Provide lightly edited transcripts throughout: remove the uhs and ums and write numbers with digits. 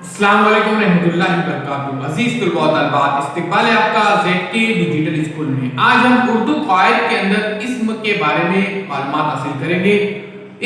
अस्सलाम वालेकुम रहमतुल्लाहि व बरकातुहू। अजीज तलबा व तलबात, इस्तकबाल है आपका ज़ेडके डिजिटल स्कूल में। आज हम उर्दू क़वाइद के अंदर इस्म के बारे में मालूमात हासिल करेंगे।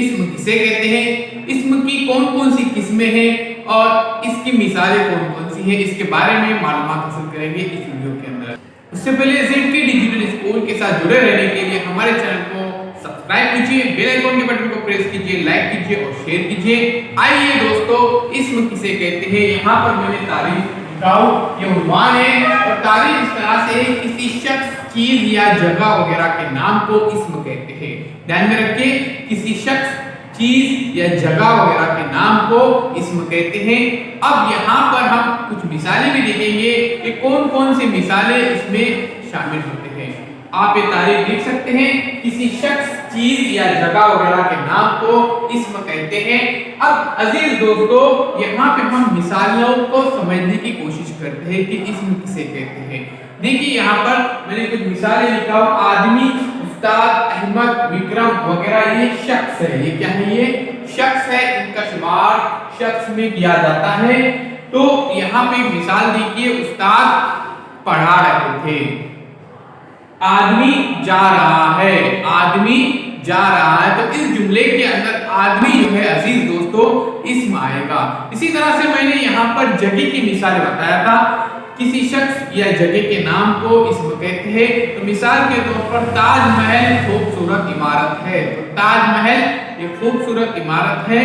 इस्म किसे कहते हैं, इस्म की कौन कौन सी किस्में हैं और इसकी मिसालें कौन कौन सी हैं, इसके बारे में मालूमात हासिल करेंगे इस वीडियो के अंदर। उससे पहले ज़ेडके डिजिटल स्कूल के साथ जुड़े रहने के लिए हमारे चैनल को सब्सक्राइब कीजिए, बेल आइकन के बटन को प्रेस कीजिए, लाइक कीजिए और शेयर कीजिए। आइए दोस्तों, इस्म किसे कहते हैं, यहाँ पर मैंने तारीफ लिखा हूं, ये उन्वान है और तारीफ इस तरह से है, किसी शख्स, चीज या जगह वगैरह के नाम को इस्म कहते हैं। ध्यान में रखिए, किसी शख्स, चीज या जगह वगैरह के नाम को इस्म कहते हैं। अब यहाँ पर हम कुछ मिसालें भी देखेंगे कि कौन कौन सी मिसालें इसमें शामिल होते हैं। आप ये तारीफ लिख सकते हैं, किसी शख्स, चीज या जगह वगैरह के नाम को इस्म कहते हैं। अब अजीज दोस्तों, यहाँ पे हम मिसालों को समझने की कोशिश करते हैं कि इस्म किसे कहते हैं। देखिए यहाँ पर मैंने कुछ मिसालें लिखा हूं, आदमी, उस्ताद, अहमद, विक्रम वगैरह, ये शख्स है। ये क्या है, ये शख्स है, इनका शुमार शख्स में किया जाता है। तो यहाँ पे मिसाल देखिए, उस्ताद पढ़ा रहे थे, आदमी जा रहा है, आदमी जा रहा है। तो इस जुमले के अंदर आदमी जो है अजीज दोस्तों इस्म आएगा। इसी तरह से मैंने यहाँ पर जगह की मिसाल बताया था, किसी शख्स या जगह के नाम को इस्म कहते हैं। तो मिसाल के तौर पर ताजमहल खूबसूरत इमारत है, तो ताजमहल ये खूबसूरत इमारत है।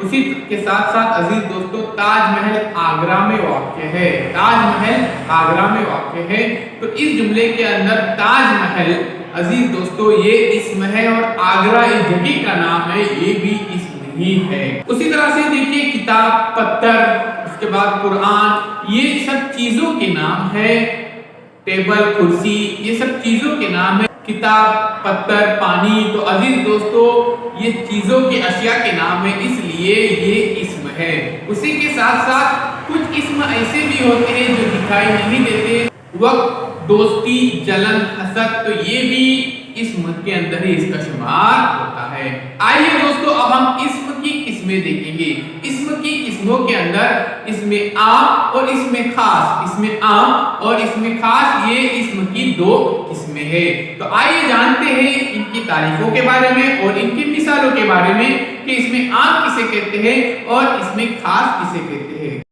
उसी के साथ साथ अजीज दोस्तों, ताजमहल आगरा में वाक़ है, ताजमहल आगरा में वाक़ है। तो इस जुमले के अंदर ताजमहल अजीज दोस्तों ये इस्म है और आगरा ये जगह का नाम है, ये भी इस्म ही है। उसी तरह से देखिए, किताब, पत्थर, उसके बाद कुरान, ये सब चीजों के नाम है। टेबल, कुर्सी, ये सब चीजों के नाम है। किताब, पत्थर, पानी, तो अजीज दोस्तों ये चीजों के, अशिया के नाम है, इसलिए ये इस्म है। उसी के साथ साथ कुछ इस्म ऐसे भी होते हैं जो दिखाई नहीं देते, वक्त, दोस्ती, जलन, हसद, तो ये भी इस्म के अंदर ही इसका शुमार होता है। आइए दोस्तों, अब हम इस्म की किस्में देखेंगे। इस्म की किस्मों के अंदर इसमें आम और इसमें खास, इसमें आम और इसमें खास, ये इस्म की दो किस्में हैं। तो आइए जानते हैं इनकी तारीफों के बारे में और इनकी मिसालों के बारे में कि इसमें आम किसे कहते हैं और इसमें खास किसे कहते हैं।